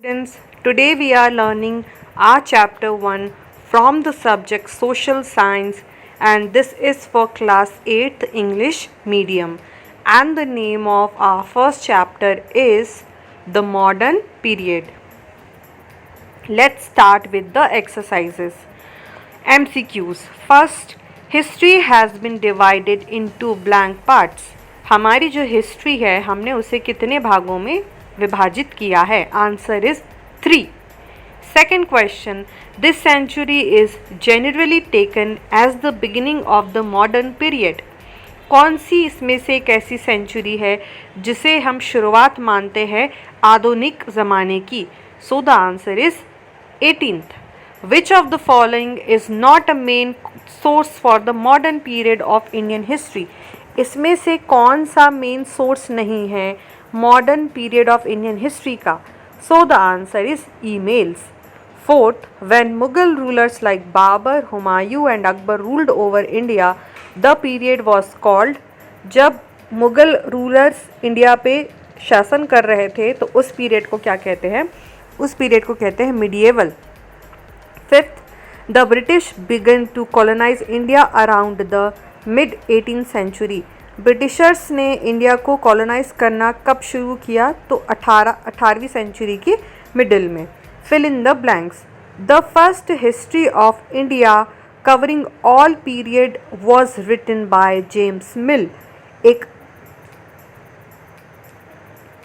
Students, today we are learning our chapter 1 from the subject Social Science, and this is for class 8th English medium, and the name of our first chapter is the modern period. Let's start with the exercises. MCQs. First, history has been divided into blank parts. हमारी जो history है हमने उसे कितने भागों में विभाजित किया है? Answer is 3. Second question, this century is generally taken as the beginning of the modern period. कौन सी इसमें से एक ऐसी सेंचुरी है जिसे हम शुरुआत मानते हैं आधुनिक ज़माने की? सो the answer is 18th. Which of the following is not a main source for the modern period of Indian history? इसमें से कौन सा मेन सोर्स नहीं है modern period of Indian history का? So the answer is emails. Fourth, when Mughal rulers like Babur, Humayun and Akbar ruled over India, the period was called. जब Mughal rulers India पे शासन कर रहे थे तो उस पीरियड को क्या कहते हैं? उस पीरियड को कहते हैं medieval. Fifth, the British began to colonize India around the mid 18th century. Britishers ने इंडिया को कॉलोनाइज करना कब शुरू किया? तो 18वीं सेंचुरी की मिडिल में. Fill in the blanks. The first history of India covering all period was written by James Mill. एक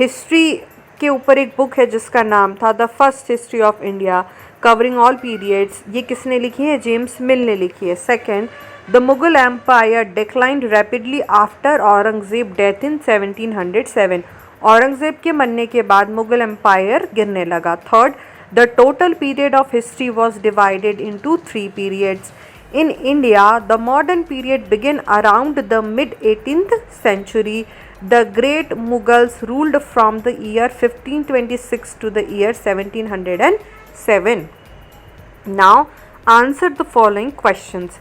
हिस्ट्री के ऊपर एक बुक है जिसका नाम था the first history of India covering all periods. ये किसने लिखी है? जेम्स मिल ने लिखी है. Second, the Mughal empire declined rapidly after Aurangzeb death in 1707. Aurangzeb के मरने के बाद मुगल एम्पायर गिरने लगा. Third, the total period of history was divided into 3 periods. In India, the modern period began around the mid-18th century. The great Mughals ruled from the year 1526 to the year 1707. Now, answer the following questions.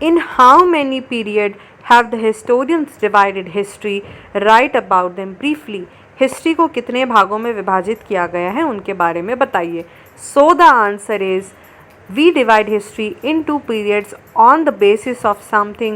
In how many periods have the historians divided history? Write about them briefly. History को कितने भागों में विभाजित किया गया है उनके बारे में बताइए. So the answer is we divide history into periods on the basis of something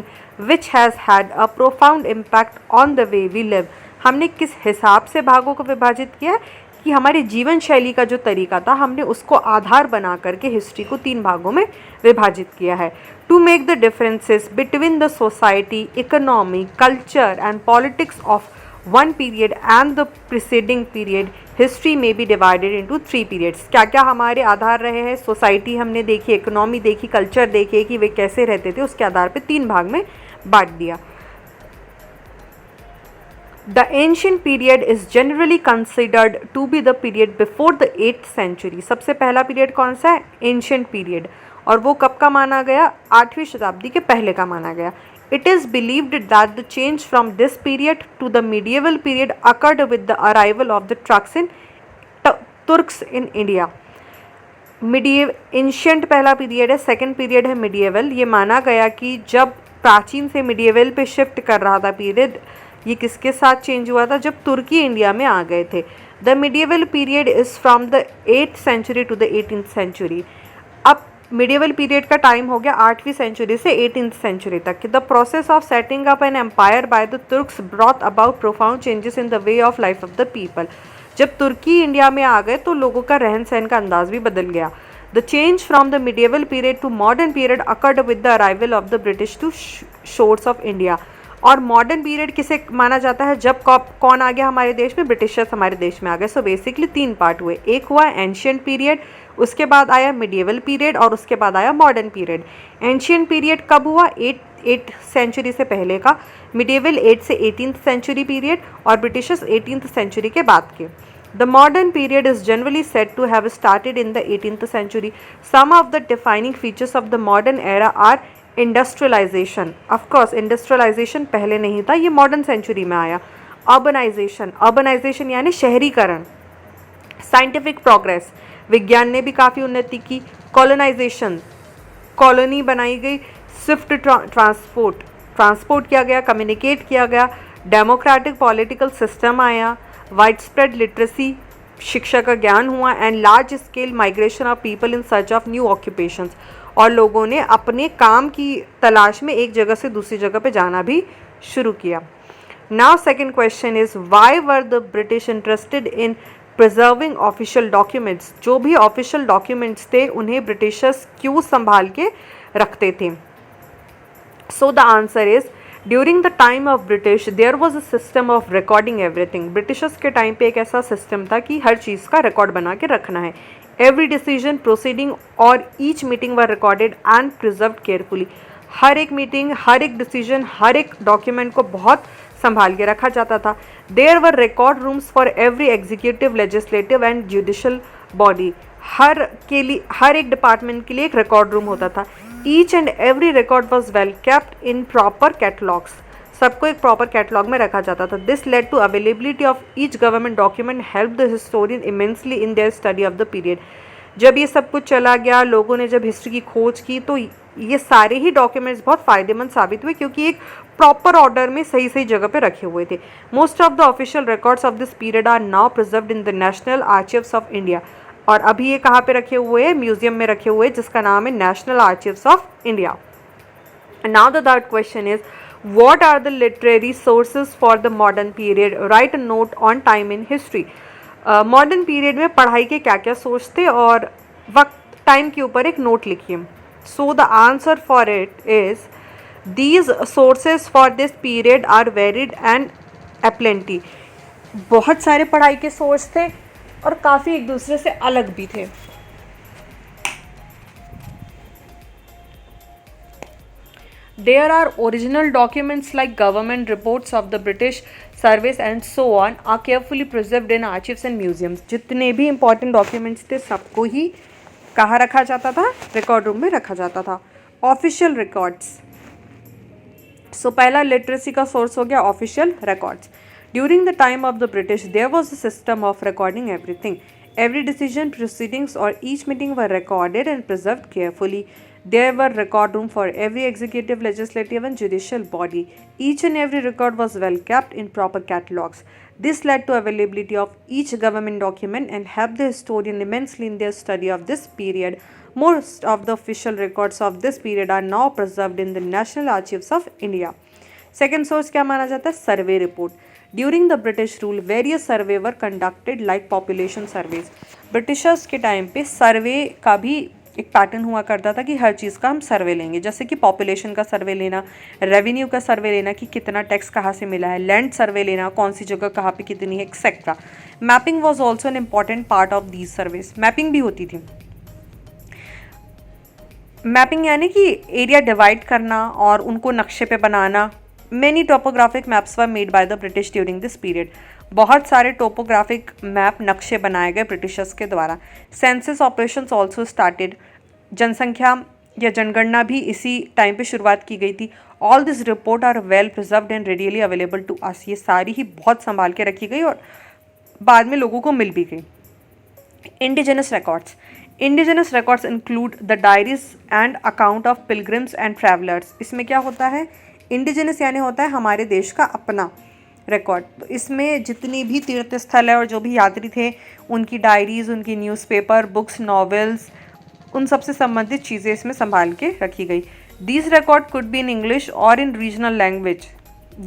which has had a profound impact on the way we live. हमने किस हिसाब से भागों को विभाजित किया कि हमारी जीवन शैली का जो तरीका था हमने उसको आधार बना करके हिस्ट्री को 3 भागों में विभाजित किया है. To make the differences between the society, economy, culture and politics of one period and the preceding period, history may be divided into 3 periods. क्या क्या हमारे आधार रहे हैं? सोसाइटी हमने देखी, इकोनॉमी देखी, कल्चर देखे कि वे कैसे रहते थे, उसके आधार पे 3 भाग में बांट दिया. The ancient period is generally considered to be the period before the 8th century. सबसे पहला पीरियड कौन सा है? Ancient period. और वो कब का माना गया? 8वीं शताब्दी के पहले का माना गया. It is believed that the change from this period to the medieval period occurred with the arrival of the Turks in India. Ancient पहला पीरियड है, सेकेंड पीरियड है medieval. ये माना गया कि जब प्राचीन से medieval पे शिफ्ट कर रहा था पीरियड, ये किसके साथ चेंज हुआ था? जब तुर्की इंडिया में आ गए थे. The medieval period is from the 8th century to the 18th century. अब मिडिएवल पीरियड का टाइम हो गया 8वीं सेंचुरी से 18th सेंचुरी तक. The process of setting up an empire by the Turks brought about profound changes in the way of life of the people. जब तुर्की India में आ गए तो लोगों का रहन सहन का अंदाज भी बदल गया. The change from the medieval period to modern period occurred with the arrival of the British to shores of India. और मॉडर्न पीरियड किसे माना जाता है? जब कौन आ गया हमारे देश में? ब्रिटिशर्स हमारे देश में आ गए. सो बेसिकली 3 पार्ट हुए. एक हुआ एंशियंट पीरियड, उसके बाद आया मिडिएवल पीरियड और उसके बाद आया मॉडर्न पीरियड. एंशियंट पीरियड कब हुआ? 8th सेंचुरी से पहले का. मिडिएवल 8 से 18th सेंचुरी पीरियड और ब्रिटिशर्स 18th सेंचुरी के बाद के. The modern period is generally said to have started in the 18th century. Some of the defining features of the modern era are industrialisation. Of course industrialisation पहले नहीं था, ये modern century में आया. Urbanisation यानी शहरीकरण. साइंटिफिक प्रोग्रेस, विज्ञान ने भी काफ़ी उन्नति की. कॉलोनाइजेशन, कॉलोनी बनाई गई. स्विफ्ट ट्रांसपोर्ट किया गया, कम्युनिकेट किया गया. डेमोक्रेटिक पॉलिटिकल सिस्टम आया. वाइड स्प्रेड लिटरेसी, शिक्षा का ज्ञान हुआ and large scale migration of people in search of new occupations, और लोगों ने अपने काम की तलाश में एक जगह से दूसरी जगह पे जाना भी शुरू किया. Now second question is why were the British interested in preserving official documents. जो भी ऑफिशियल डॉक्यूमेंट्स थे उन्हें ब्रिटिशर्स क्यों संभाल के रखते थे. So the answer is during the time of British there was a system of recording everything. Britishers के टाइम पे एक ऐसा सिस्टम था कि हर चीज़ का रिकॉर्ड बना के रखना है. एवरी डिसीजन प्रोसीडिंग और each meeting were recorded and preserve carefully. हर एक मीटिंग, हर एक डिसीजन, हर एक डॉक्यूमेंट को बहुत संभाल के रखा जाता था. There were record rooms for every executive, legislative and judicial body. हर एक डिपार्टमेंट के लिए एक रिकॉर्ड रूम होता था. Each and every record was well kept in proper catalogs. सबको एक प्रॉपर कैटलॉग में रखा जाता था. This led to availability of each government document help the historian immensely in their study of the period. जब ये सब कुछ चला गया, लोगों ने जब हिस्ट्री की खोज की, तो ये सारे ही डॉक्यूमेंट्स बहुत फ़ायदेमंद साबित हुए क्योंकि एक प्रॉपर ऑर्डर में सही सही जगह पे रखे हुए थे. Most of the official records of this period are now preserved in the national archives of India. और अभी ये कहाँ पे रखे हुए हैं? म्यूजियम में रखे हुए हैं जिसका नाम है national archives of India. Now the third question is what are the literary sources for the modern period? Write a note on time in history. Modern period में पढ़ाई के क्या क्या सोर्स थे और वक्त टाइम के ऊपर एक नोट लिखिए. So the answer for it is these sources for this period are varied and aplenty. बहुत सारे पढ़ाई के सोर्स थे और काफ़ी एक दूसरे से अलग भी थे. There are original documents like government reports of the British service and so on are carefully preserved in archives and museums. जितने भी important documents थे सबको ही कहाँ रखा जाता था? रिकॉर्ड रूम में रखा जाता था. Official records. सो पहला लिटरेसी का सोर्स हो गया official records. During the time of the British there was a system of recording everything. Every decision, proceedings or each meeting were recorded and preserved carefully. There were record room for every executive, legislative and judicial body. Each and every record was well kept in proper catalogs. This led to availability of each government document and helped the historian immensely in their study of this period. Most of the official records of this period are now preserved in the National Archives of India. Second source क्या माना जाता है? Survey report. During the British rule various survey were conducted like population surveys. Britishers के time पे सर्वे का भी एक pattern हुआ करता था कि हर चीज़ का हम सर्वे लेंगे. जैसे कि पॉपुलेशन का सर्वे लेना, रेवेन्यू का सर्वे लेना कि कितना टैक्स कहाँ से मिला है, लैंड सर्वे लेना कौन सी जगह कहाँ पे कितनी है, etcetera. Mapping was also an important part of these surveys. Mapping भी होती थी. मैपिंग यानी कि एरिया डिवाइड करना और उनको नक्शे पे बनाना. Many topographic maps were made by the British during this period. बहुत सारे टोपोग्राफिक मैप नक्शे बनाए गए ब्रिटिशर्स के द्वारा. Census operations also started. जनसंख्या या जनगणना भी इसी टाइम पे शुरुआत की गई थी. All this report are well preserved and readily available to us. ये सारी ही बहुत संभाल के रखी गई और बाद में लोगों को मिल भी गई. Indigenous records. Indigenous records include the diaries and account of pilgrims and travellers. इसमें क्या होता है? इंडिजिनस यानी होता है हमारे देश का अपना रिकॉर्ड. तो इसमें जितनी भी तीर्थ स्थल है और जो भी यात्री थे उनकी डायरीज़, उनकी न्यूज़पेपर, बुक्स, नॉवेल्स, उन सब से संबंधित चीज़ें इसमें संभाल के रखी गई. These record could be in English और इन रीजनल लैंग्वेज.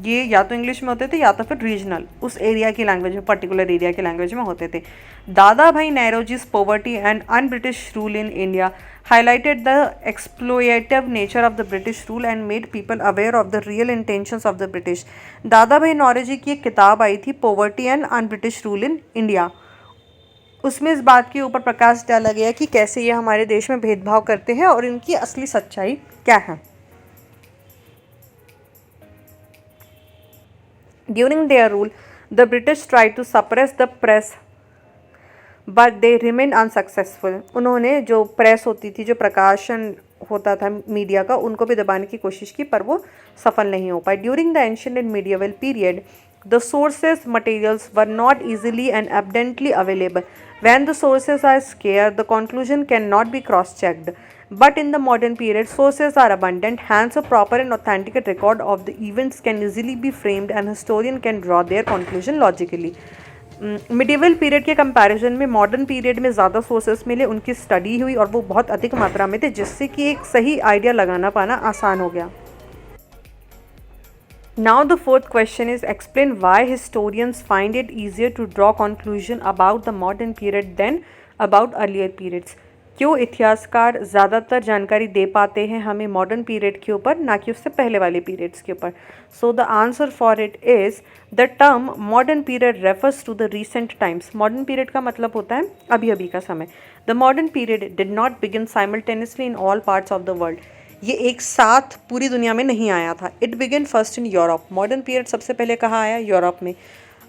ये या तो इंग्लिश में होते थे या तो फिर रीजनल, उस एरिया की लैंग्वेज में, पर्टिकुलर एरिया की लैंग्वेज में होते थे. दादा भाई नौरोजी's poverty and un-British rule in India highlighted the exploitative nature of the British rule and made people aware of the real intentions of the British. दादा भाई नौरोजी की एक किताब आई थी poverty and un-British rule in India. उसमें इस बात के ऊपर प्रकाश डाला गया कि कैसे ये हमारे देश में भेदभाव करते हैं और इनकी असली सच्चाई क्या है. During their rule, the British tried to suppress the press, but they remained unsuccessful. उन्होंने जो प्रेस होती थी, जो प्रकाशन होता था मीडिया का, उनको भी दबाने की कोशिश की पर वो सफल नहीं हो पाए. During the ancient and medieval period, the sources materials were not easily and abundantly available. When the sources are scarce, the conclusion cannot be cross-checked. But in the modern period, sources are abundant, hence a proper and authentic record of the events can easily be framed and historian can draw their conclusion logically. Medieval period के comparison में modern period में ज़्यादा sources मिले, उनकी study हुई और वो बहुत अधिक मात्रा में थे, जिससे कि एक सही आइडिया लगाना पाना आसान हो गया. Now the fourth question is explain why historians find it easier to draw conclusion about the modern period than about earlier periods. क्यों इतिहासकार ज़्यादातर जानकारी दे पाते हैं हमें मॉडर्न पीरियड के ऊपर, ना कि उससे पहले वाले पीरियड्स के ऊपर. So the answer for it is the term modern period refers to the recent times. Modern period का मतलब होता है अभी अभी का समय. The modern period did not begin simultaneously in all parts of the world. ये एक साथ पूरी दुनिया में नहीं आया था. It begin first in Europe. Modern period सबसे पहले कहाँ आया? यूरोप में.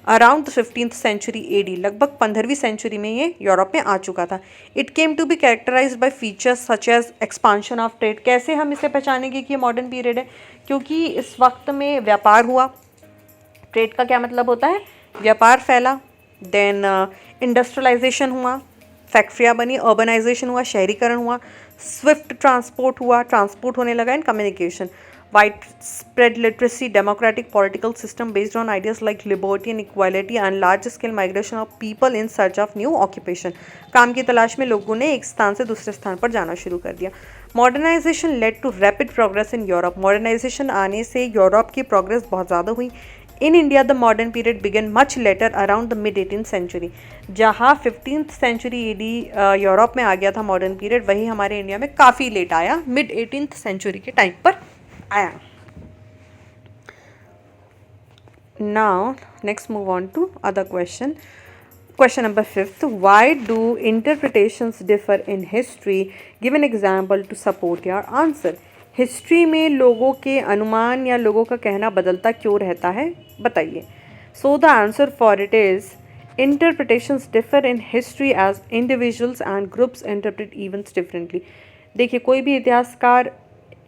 Around the 15th century AD, लगभग 15वीं सेंचुरी में ये यूरोप में आ चुका था. It came to be characterised by features such as expansion of trade. कैसे हम इसे पहचानेंगे कि ये मॉडर्न पीरियड है? क्योंकि इस वक्त में व्यापार हुआ. ट्रेड का क्या मतलब होता है? व्यापार फैला. देन इंडस्ट्रियलाइजेशन हुआ, फैक्ट्रियाँ बनी, अर्बनाइजेशन हुआ, शहरीकरण हुआ, स्विफ्ट ट्रांसपोर्ट हुआ, ट्रांसपोर्ट होने लगा, and communication. Wide spread literacy, democratic political system based on ideas like liberty and equality, and large scale migration of people in search of new occupation. काम की तलाश में लोगों ने एक स्थान से दूसरे स्थान पर जाना शुरू कर दिया. Modernisation led to rapid progress in Europe. Modernisation आने से यूरोप की प्रोग्रेस बहुत ज़्यादा हुई. In India, the modern period began much later, around the mid-18th century. जहाँ 15th century AD यूरोप में आ गया था मॉडर्न पीरियड, वही हमारे इंडिया में काफ़ी लेट आया, mid-18th century के टाइम पर आया. Now, next move on to other question. Question number 5. Why do interpretations differ in history? Give an example to support your answer. History में लोगों के अनुमान या लोगों का कहना बदलता क्यों रहता है, बताइए. So the answer for it is interpretations differ in history as individuals and groups interpret events differently. देखिए, कोई भी इतिहासकार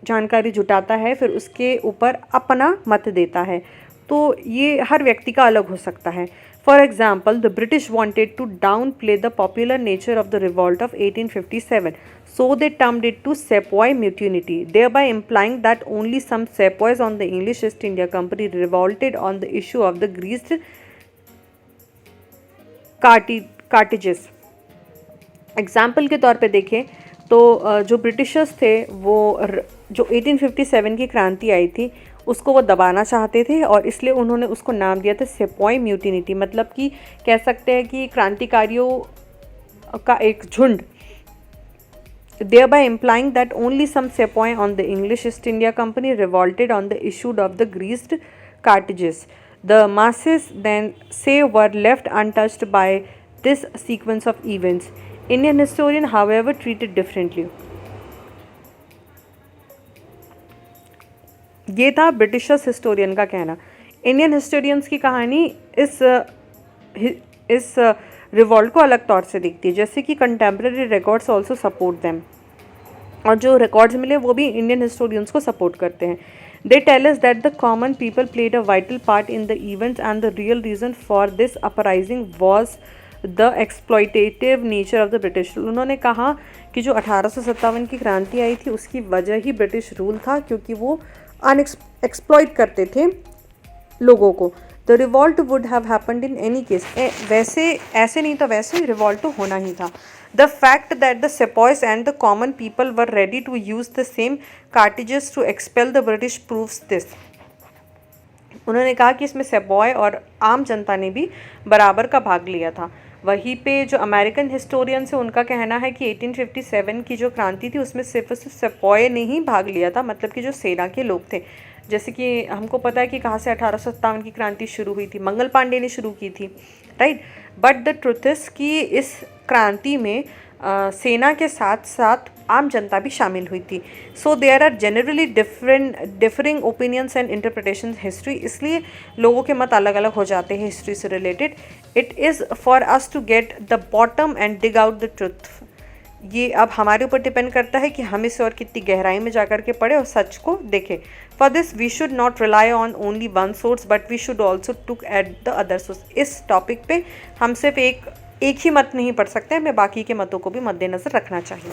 जानकारी जुटाता है, फिर उसके ऊपर अपना मत देता है, तो ये हर व्यक्ति का अलग हो सकता है. For example, the British wanted to downplay the popular nature of the revolt of 1857, so they termed it to Sepoy Mutiny, thereby implying that only some Sepoys on the English East India Company revolted on the issue of the greased cartridges. Example के तौर पे देखें तो जो Britishers थे वो जो 1857 की क्रांति आई थी उसको वो दबाना चाहते थे, और इसलिए उन्होंने उसको नाम दिया था सेपॉय म्यूटिनिटी. मतलब कि कह सकते हैं कि क्रांतिकारियों का एक झुंड. thereby implying that only some sepoy on the English East India Company revolted on the issue of the greased cartridges. The masses then say were left untouched by this sequence of events. Indian historian, however, treated differently. ये था Britishers historian का कहना. Indian historians की कहानी इस revolt को अलग तौर से देखती है, जैसे कि contemporary records also support them. और जो रिकॉर्ड्स मिले वो भी इंडियन हिस्टोरियंस को सपोर्ट करते हैं. They tell us that the common people played a vital part in the events and the real reason for this uprising was the exploitative nature of the British. उन्होंने कहा कि जो 1857 की क्रांति आई थी उसकी वजह ही ब्रिटिश रूल था, क्योंकि वो एक्सप्लॉइट करते थे लोगों को. The revolt would have happened in any case. वैसे ऐसे नहीं तो वैसे रिवॉल्ट तो होना ही था. The fact that the sepoys and the common people were ready to use the same cartridges to expel the British proves this. उन्होंने कहा कि इसमें सेपॉय और आम जनता ने भी बराबर का भाग लिया था. वहीं पे जो अमेरिकन हिस्टोरियंस है उनका कहना है कि 1857 की जो क्रांति थी उसमें सिर्फ सेपॉय ने ही भाग लिया था, मतलब कि जो सेना के लोग थे. जैसे कि हमको पता है कि कहाँ से 1857 की क्रांति शुरू हुई थी, मंगल पांडे ने शुरू की थी, right. But the truth is कि इस क्रांति में सेना के साथ साथ आम जनता भी शामिल हुई थी. So there are generally differing opinions and interpretation history. इसलिए लोगों के मत अलग अलग हो जाते हैं हिस्ट्री से related. It is for us to get the bottom and dig out the truth. ये अब हमारे ऊपर डिपेंड करता है कि हम इसे और कितनी गहराई में जाकर के पढ़े और सच को देखें. For this we should not rely on only one source but we should also took at the other source. इस टॉपिक पे हम सिर्फ एक ही मत नहीं पढ़ सकते, हमें बाकी के मतों को भी मद्देनज़र रखना चाहिए.